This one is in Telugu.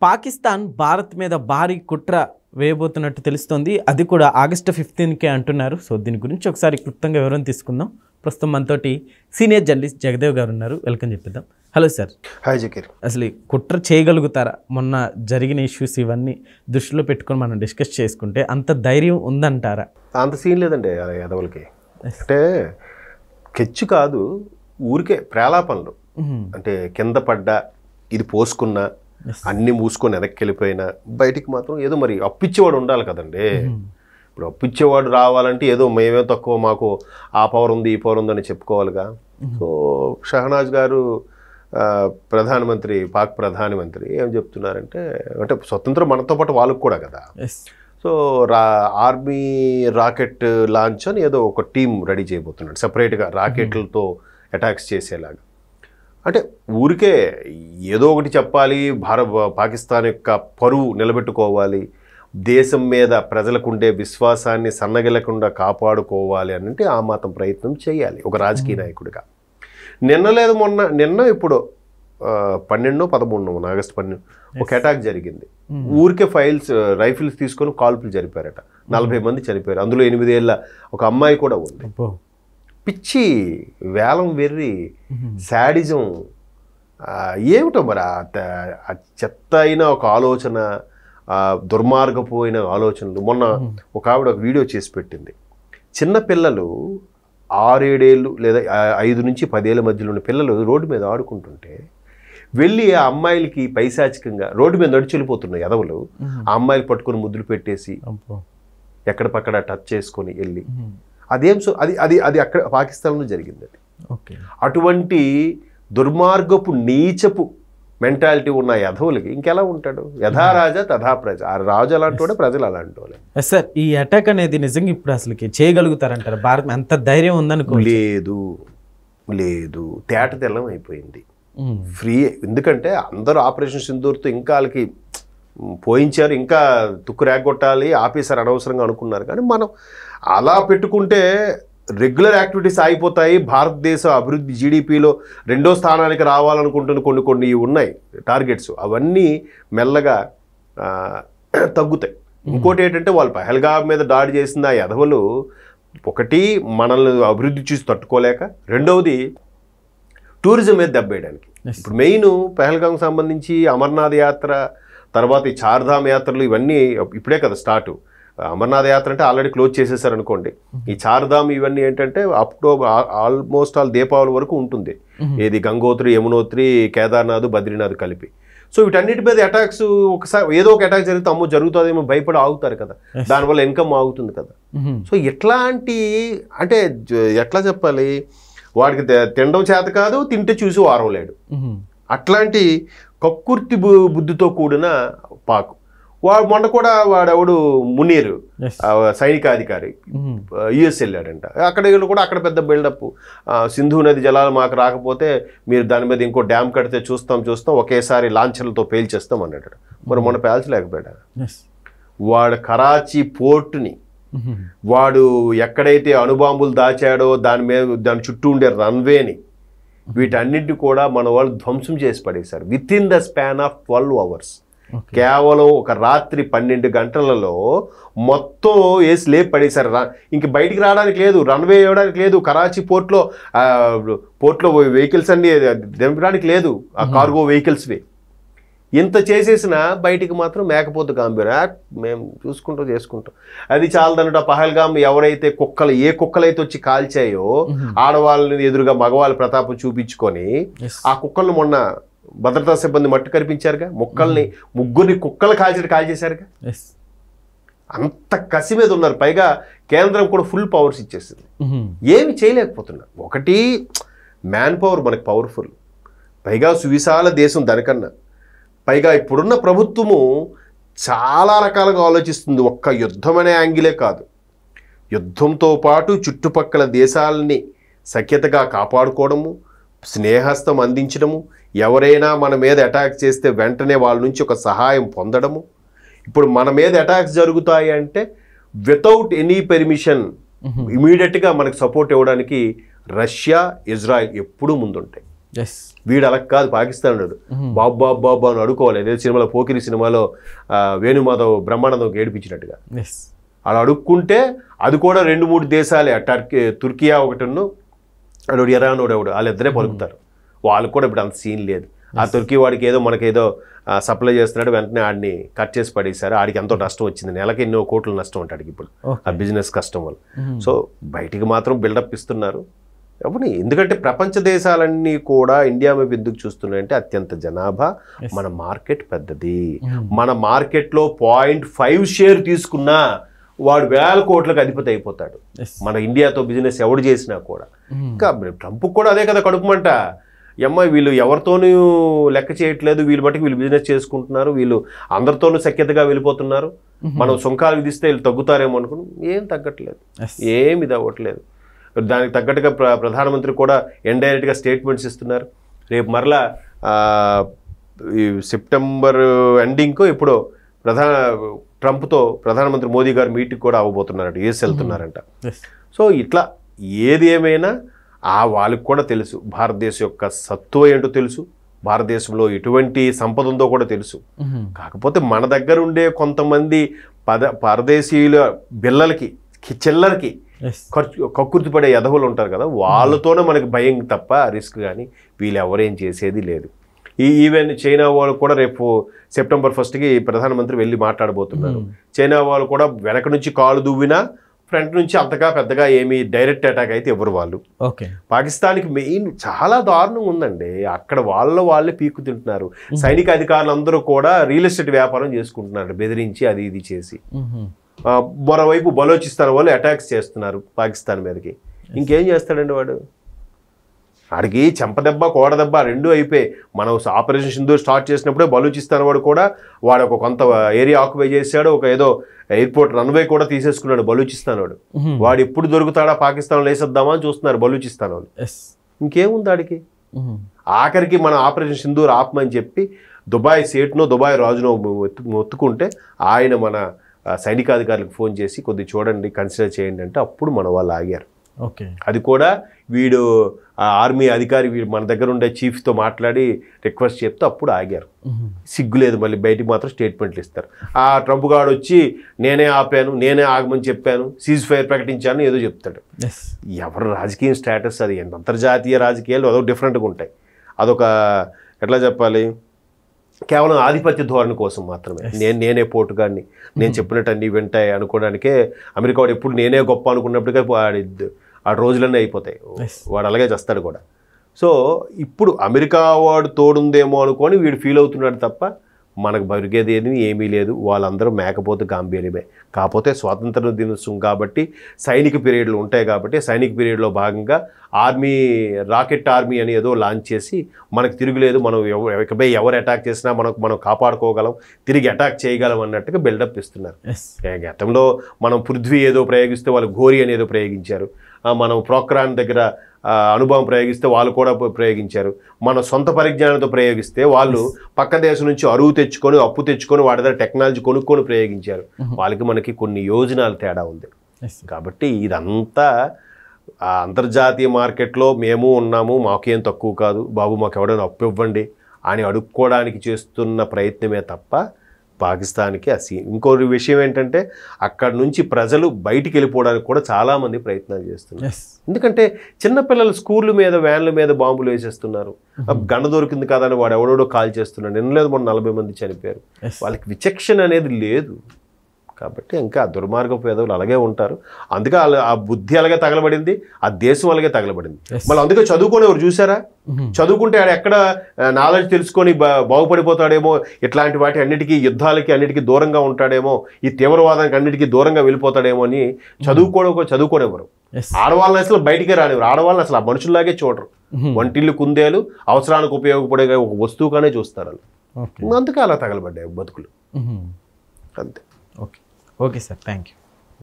పాకిస్తాన్ భారత్ మీద భారీ కుట్ర వేయబోతున్నట్టు తెలుస్తోంది. అది కూడా ఆగస్టు 15కే అంటున్నారు. సో దీని గురించి ఒకసారి క్లుప్తంగా వివరణ తీసుకుందాం. ప్రస్తుతం మనతోటి సీనియర్ జర్నలిస్ట్ జగదేవ్ గారు ఉన్నారు. వెల్కమ్ చెప్పిద్దాం. Hello sir. హాయ్ జకీర్. అసలు ఈ కుట్ర చేయగలుగుతారా? మొన్న జరిగిన ఇష్యూస్ ఇవన్నీ దృష్టిలో పెట్టుకొని మనం డిస్కస్ చేసుకుంటే అంత ధైర్యం ఉందంటారా? అంత సీన్ లేదండి యాదవులకి. అంటే కెచ్చు కాదు, ఊరికే ప్రేలాపనలు. అంటే కింద పడ్డా, ఇది పోసుకున్నా, అన్ని మూసుకొని వెనక్కి వెళ్ళిపోయినా బయటికి మాత్రం ఏదో మరి అప్పిచ్చేవాడు ఉండాలి కదండి. ఇప్పుడు అప్పిచ్చేవాడు రావాలంటే ఏదో మేమే తక్కువ, మాకు ఆ పవర్ ఉంది ఈ పవర్ ఉందని చెప్పుకోవాలిగా. సో షహనాజ్ గారు ప్రధానమంత్రి, పాక్ ప్రధానమంత్రి ఏం చెప్తున్నారంటే, అంటే స్వతంత్రం మనతో పాటు వాళ్ళకు కూడా కదా. సో ఆర్మీ రాకెట్ లాంచ్ అని ఏదో ఒక టీం రెడీ చేయబోతున్నాడు సపరేట్గా, రాకెట్లతో అటాక్స్ చేసేలాగా. అంటే ఊరికే ఏదో ఒకటి చెప్పాలి, పాకిస్తాన్ యొక్క పరువు నిలబెట్టుకోవాలి, దేశం మీద ప్రజలకు ఉండే విశ్వాసాన్ని సన్నగిలకుండా కాపాడుకోవాలి అని అంటే ఆ మాత్రం ప్రయత్నం చేయాలి ఒక రాజకీయ నాయకుడిగా. నిన్న ఇప్పుడు 12-13 ఆగస్టు 12 ఒక అటాక్ జరిగింది. ఊరికే రైఫిల్స్ తీసుకొని కాల్పులు జరిపారట. 40 మంది చనిపోయారు. అందులో 8 ఏళ్ళ ఒక అమ్మాయి కూడా ఉంది. పిచ్చి, వేలం వెర్రి, శాడిజం ఏమిటో మరి ఆ చెత్త అయిన ఒక ఆలోచన, దుర్మార్గపోయిన ఆలోచనలు. మొన్న ఒక ఆవిడ ఒక వీడియో చేసి పెట్టింది. చిన్న పిల్లలు 6-7 ఏళ్ళు లేదా 5-10 ఏళ్ళ మధ్యలో ఉన్న పిల్లలు రోడ్డు మీద ఆడుకుంటుంటే వెళ్ళి ఆ అమ్మాయిలకి పైశాచికంగా రోడ్డు మీద నడిచి వెళ్ళిపోతున్నాయి ఎదవలు. ఆ అమ్మాయిలు పట్టుకొని ముద్దులు పెట్టేసి ఎక్కడ పక్కడ టచ్ చేసుకొని వెళ్ళి అది అక్కడ పాకిస్తాన్లో జరిగింది. అది అటువంటి దుర్మార్గపు నీచపు మెంటాలిటీ ఉన్న యధవులకి ఇంకెలా ఉంటాడు? యథా రాజా తథా ప్రజ. ఆ రాజు అలాంటి వాడు, ప్రజలు అలాంటి వాళ్ళు. సార్, ఈ అటాక్ అనేది నిజంగా ఇప్పుడు అసలుకి చేయగలుగుతారంటారు? భారత్ అంత ధైర్యం ఉందనుకో. లేదు, తేట తెల్లం అయిపోయింది. ఫ్రీ. ఎందుకంటే అందరూ ఆపరేషన్ సింధూర్తో ఇంకా వాళ్ళకి పోయించారు, ఇంకా తుక్కు రేగొట్టాలి, ఆపేశారు అనవసరంగా అనుకున్నారు. కానీ మనం అలా పెట్టుకుంటే రెగ్యులర్ యాక్టివిటీస్ ఆగిపోతాయి. భారతదేశ అభివృద్ధి జీడిపిలో 2వ స్థానానికి రావాలనుకుంటున్న కొన్ని ఉన్నాయి టార్గెట్స్, అవన్నీ మెల్లగా తగ్గుతాయి. ఇంకోటి ఏంటంటే వాళ్ళు పహల్గామ్ మీద దాడి చేసిన ఆ యధవలు ఒకటి మనల్ని అభివృద్ధి చూసి తట్టుకోలేక, రెండవది టూరిజం మీద దెబ్బేయడానికి. ఇప్పుడు మెయిన్ పహల్గామ్కి సంబంధించి అమర్నాథ్ యాత్ర, తర్వాత ఈ చార్ధామ్ యాత్రలు, ఇవన్నీ ఇప్పుడే కదా స్టార్ట్. అమర్నాథ్ యాత్ర అంటే ఆల్రెడీ క్లోజ్ చేసేసారు అనుకోండి. ఈ చార్ధామ్ ఇవన్నీ ఏంటంటే ఆల్మోస్ట్ ఆల్ దీపావళి వరకు ఉంటుంది. ఏది గంగోత్రి, యమునోత్రి, కేదార్నాథ్, బద్రీనాథ్ కలిపి. సో వీటన్నిటి మీద అటాక్స్ ఒకసారి ఏదో ఒక అటాక్ జరిగితే అమ్మో జరుగుతుందేమో భయపడి ఆగుతారు కదా, దానివల్ల ఇన్కమ్ ఆగుతుంది కదా. సో ఇట్లాంటి, అంటే ఎట్లా చెప్పాలి, వాడికి తినడం చేత కాదు, తింటే చూసి వారం లేడు. అట్లాంటి కక్కుర్తి బుద్ధితో కూడిన పాకు. మొన్న కూడా వాడెవడు మునీర్ సైనికాధికారి యుఎస్ వెళ్ళాడంట. అక్కడ పెద్ద బిల్డప్, సింధు నది జలాలు మాకు రాకపోతే మీరు దాని మీద ఇంకో డ్యామ్ కడితే చూస్తాం ఒకేసారి లాంఛర్లతో పేల్చేస్తాం అన్నాడు. మరి మొన్న పేల్చలేకపోయాడు. వాడు కరాచీ పోర్టుని, వాడు ఎక్కడైతే అణుబాంబులు దాచాడో దాని చుట్టూ ఉండే రన్వేని, వీటన్నింటినీ కూడా మన వాళ్ళు ధ్వంసం చేసి పడేశారు with in the span of 12 hours. కేవలం ఒక రాత్రి 12 గంటలలో మొత్తం వేసి లేపి పడేశారు. ఇంక బయటికి రావడానికి లేదు, రన్వే ఇవ్వడానికి లేదు, కరాచీ పోర్ట్లో వెహికల్స్ అన్ని దింపడానికి లేదు, ఆ కార్గో వెహికల్స్వి. ఇంత చేసేసినా బయటికి మాత్రం మేకపోతు గాంభీర్యం, మేము చేసుకుంటాం. అది చాలదన్నట్టు పహల్గామ్ ఎవరైతే ఏ కుక్కలైతే వచ్చి కాల్చాయో ఆడవాళ్ళని ఎదురుగా మగవాళ్ళ ప్రతాపం చూపించుకొని ఆ కుక్కలను మొన్న భద్రతా సిబ్బంది మట్టు కనిపించారుగా. ముగ్గురిని కుక్కలు కాల్చేశారుగా. అంత కసి మీద ఉన్నారు. పైగా కేంద్రం కూడా ఫుల్ పవర్స్ ఇచ్చేసింది, ఏమి చేయలేకపోతున్నారు. ఒకటి మ్యాన్ పవర్ మనకి పవర్ఫుల్, పైగా సువిశాల దేశం దానికన్నా. పైగా ఇప్పుడున్న ప్రభుత్వము చాలా రకాలుగా ఆలోచిస్తుంది. ఒక్క యుద్ధం అనే యాంగిలే కాదు, యుద్ధంతో పాటు చుట్టుపక్కల దేశాలని సఖ్యతగా కాపాడుకోవడము, స్నేహస్తం అందించడము, ఎవరైనా మన మీద అటాక్ చేస్తే వెంటనే వాళ్ళ నుంచి ఒక సహాయం పొందడము. ఇప్పుడు మన మీద అటాక్స్ జరుగుతాయి అంటే వితౌట్ ఎనీ పర్మిషన్ ఇమీడియట్గా మనకు సపోర్ట్ ఇవ్వడానికి రష్యా, ఇజ్రాయెల్ ఎప్పుడూ ముందుంటాయి. వీడు అలా కాదు, పాకిస్తాన్ వాడు బాబు బాబు బాబు అని అడుకోవాలి. అదే సినిమాలో పోకిరి సినిమాలో వేణుమాధవ్ బ్రహ్మానందం ఏడిపించినట్టుగా అలా అడుక్కుంటే అది కూడా 2-3 దేశాలే, తుర్కియా ఒకటిను అడు ఇరాన్ ఒకడు, వాళ్ళిద్దరే పలుకుతారు. వాళ్ళకు కూడా ఇప్పుడు అంత సీన్ లేదు. ఆ తుర్కీ వాడికి ఏదో మనకేదో సప్లై చేస్తున్నాడు, వెంటనే ఆడిని కట్ చేసి పడేశారు. ఆడికి ఎంతో నష్టం వచ్చింది, నెలకి ఎన్నో కోట్ల నష్టం ఉంటాడికి ఇప్పుడు ఆ బిజినెస్ కష్టం వల్ల. సో బయటికి మాత్రం బిల్డప్ ఇస్తున్నారు. అవును, ఎందుకంటే ప్రపంచ దేశాలన్నీ కూడా ఇండియా వైపు ఎందుకు చూస్తున్నాయంటే అత్యంత జనాభా, మన మార్కెట్ పెద్దది. మన మార్కెట్లో 0.5 షేర్ తీసుకున్నా వాడు 1000 కోట్లకు అధిపతి అయిపోతాడు. మన ఇండియాతో బిజినెస్ ఎవడు చేసినా కూడా. ఇంకా ట్రంప్ కూడా అదే కదా కడుపుమంట. వీళ్ళు ఎవరితోనూ లెక్క చేయట్లేదు, వీళ్ళు బట్టి వీళ్ళు బిజినెస్ చేసుకుంటున్నారు, వీళ్ళు అందరితోనూ సఖ్యతగా వెళ్ళిపోతున్నారు, మనం సుంకాలు విధిస్తే వీళ్ళు తగ్గుతారేమో అనుకున్నాం. ఏం తగ్గట్లేదు, ఏమి ఇది అవ్వట్లేదు. దానికి తగ్గట్టుగా ప్రధానమంత్రి కూడా ఇండైరెక్ట్గా స్టేట్మెంట్స్ ఇస్తున్నారు. రేపు మరలా ఈ సెప్టెంబర్ ఎండింగ్కో ఎప్పుడో ట్రంప్తో ప్రధానమంత్రి మోదీ గారు మీటింగ్ కూడా అవ్వబోతున్నారంట, యూఎస్ వెళ్తున్నారంట. సో ఇట్లా ఏది ఏమైనా వాళ్ళకి కూడా తెలుసు భారతదేశం యొక్క సత్తువ ఏంటో తెలుసు, భారతదేశంలో ఎటువంటి సంపద ఉందో కూడా తెలుసు. కాకపోతే మన దగ్గర ఉండే కొంతమంది పరదేశీయుల బిల్లలకి చిల్లరకి కక్కుర్తి పడే ఎదవులు ఉంటారు కదా, వాళ్ళతోనే మనకి భయం తప్ప రిస్క్. కానీ వీళ్ళు ఎవరేం చేసేది లేదు. ఈవెన్ చైనా వాళ్ళు కూడా రేపు సెప్టెంబర్ 1కి ప్రధానమంత్రి వెళ్ళి మాట్లాడబోతున్నారు. చైనా వాళ్ళు కూడా వెనక నుంచి కాలు దువ్వినా ఫ్రంట్ నుంచి అంతగా పెద్దగా ఏమి డైరెక్ట్ అటాక్ అయితే ఎవరు వాళ్ళు. పాకిస్తాన్కి మెయిన్ చాలా దారుణంగా ఉందండి. అక్కడ వాళ్ళే పీక్కు తింటున్నారు. సైనిక అధికారులు అందరూ కూడా రియల్ ఎస్టేట్ వ్యాపారం చేసుకుంటున్నారు, బెదిరించి అది ఇది చేసి. మరోవైపు బలోచిస్తాన్ వాళ్ళు అటాక్స్ చేస్తున్నారు పాకిస్తాన్ మీదకి. ఇంకేం చేస్తాడండి వాడు? వాడికి చెంపదెబ్బ కోడదెబ్బ రెండూ అయిపోయి. మనం ఆపరేషన్ సింధూర్ స్టార్ట్ చేసినప్పుడే బలూచిస్తాన్ వాడు కూడా వాడు ఒక కొంత ఏరియా ఆక్యుపై చేశాడు, ఒక ఏదో ఎయిర్పోర్ట్ రన్వే కూడా తీసేసుకున్నాడు బలూచిస్తాన్ వాడు. వాడు ఎప్పుడు దొరుకుతాడా పాకిస్తాన్లో వేసేద్దామా అని చూస్తున్నారు బలూచిస్తాన్ వాళ్ళు. ఇంకేముంది వాడికి? ఆఖరికి మనం ఆపరేషన్ సింధూర్ ఆపమని చెప్పి దుబాయ్ సేట్నో దుబాయ్ రాజునో మొత్తుకుంటే ఆయన మన సైనికాధికారులకు ఫోన్ చేసి కొద్ది చూడండి, కన్సిడర్ చేయండి అంటే అప్పుడు మన వాళ్ళు ఆగారు. అది కూడా వీడు ఆర్మీ అధికారి వీడు మన దగ్గర ఉండే చీఫ్తో మాట్లాడి రిక్వెస్ట్ చెప్తే అప్పుడు ఆగారు. సిగ్గు లేదు, మళ్ళీ బయటికి మాత్రం స్టేట్మెంట్లు ఇస్తారు. ఆ ట్రంప్ గాడు వచ్చి నేనే ఆపాను, నేనే ఆగమని చెప్పాను, సీజ్ ఫైర్ ప్రకటించాను ఏదో చెప్తాడు. ఎవరు రాజకీయ స్టేటస్ అది, అంతర్జాతీయ రాజకీయాలు అదొక డిఫరెంట్గా ఉంటాయి. అదొక ఎట్లా చెప్పాలి, కేవలం ఆధిపత్య ధోరణి కోసం మాత్రమే. నేనే పోటుగాడిని, నేను చెప్పినట్టు అన్నీ వింటాయి అనుకోవడానికే అమెరికా వాడు ఎప్పుడు నేనే గొప్ప అనుకున్నప్పటికే ఆ రోజులన్నీ అయిపోతాయి. వాడు అలాగే చేస్తాడు కూడా. సో ఇప్పుడు అమెరికా వాడు తోడుందేమో అనుకొని వీడు ఫీల్ అవుతున్నాడు తప్ప మనకు బరిగేది ఏమీ లేదు. వాళ్ళందరూ మేకపోతే గాంభీర్యమే. కాకపోతే స్వాతంత్ర దినోత్సవం కాబట్టి సైనిక పీరియడ్లు ఉంటాయి కాబట్టి సైనిక పీరియడ్లో భాగంగా ఆర్మీ రాకెట్ ఆర్మీ అని ఏదో లాంచ్ చేసి మనకు తిరుగులేదు, మనం ఇకపై ఎవరు అటాక్ చేసినా మనం కాపాడుకోగలం, తిరిగి అటాక్ చేయగలం అన్నట్టుగా బిల్డప్ ఇస్తున్నారు. గతంలో మనం పృథ్వీ ఏదో ప్రయోగిస్తే వాళ్ళు ఘోరి అని ఏదో ప్రయోగించారు, మనం ప్రోక్రాన్ దగ్గర అనుభవం ప్రయోగిస్తే వాళ్ళు కూడా ప్రయోగించారు, మన సొంత పరిజ్ఞానంతో ప్రయోగిస్తే వాళ్ళు పక్క దేశం నుంచి అరువు తెచ్చుకొని అప్పు తెచ్చుకొని వాడి దగ్గర టెక్నాలజీ కొనుక్కొని ప్రయోగించారు. వాళ్ళకి మనకి కొన్ని యోజనాలు తేడా ఉంది. కాబట్టి ఇదంతా అంతర్జాతీయ మార్కెట్లో మేము ఉన్నాము, మాకేం తక్కువ కాదు బాబు, మాకు ఎవడైనా అప్పు ఇవ్వండి అని అడుక్కోవడానికి చేస్తున్న ప్రయత్నమే తప్ప పాకిస్తాన్కి ఇంకో విషయం ఏంటంటే అక్కడ నుంచి ప్రజలు బయటికి వెళ్ళిపోవడానికి కూడా చాలామంది ప్రయత్నాలు చేస్తున్నారు. ఎందుకంటే చిన్నపిల్లలు స్కూళ్ళ మీద వ్యాన్ల మీద బాంబులు వేసేస్తున్నారు. గండ దొరికింది కదా అని వాడు ఎవడోడో కాల్ చేస్తున్నాడు. నిన్నలేదు మొన్న 40 మంది చనిపోయారు. వాళ్ళకి విచక్షణ అనేది లేదు. కాబట్టి ఇంకా దుర్మార్గపు పేదవులు అలాగే ఉంటారు. అందుకే ఆ బుద్ధి అలాగే తగలబడింది, ఆ దేశం అలాగే తగలబడింది. మళ్ళీ అందుకే చదువుకొని ఎవరు చూసారా, చదువుకుంటే ఆడ ఎక్కడ నాలెడ్జ్ తెలుసుకొని బాగుపడిపోతాడేమో, ఇట్లాంటి వాటి అన్నిటికీ యుద్ధాలకి అన్నిటికీ దూరంగా ఉంటాడేమో, ఈ తీవ్రవాదానికి అన్నిటికీ దూరంగా వెళ్ళిపోతాడేమో అని చదువుకోనివ్వరు. ఆడవాళ్ళని అసలు బయటికే రానివ్వరు. ఆడవాళ్ళని అసలు ఆ మనుషుల్లాగే చూడరు. వంటిల్లు కుందేలు అవసరానికి ఉపయోగపడే ఒక వస్తువుగానే చూస్తారు వాళ్ళు. అందుకే అలా తగలబడ్డాయి బతుకులు. అంతే. Okay sir, thank you.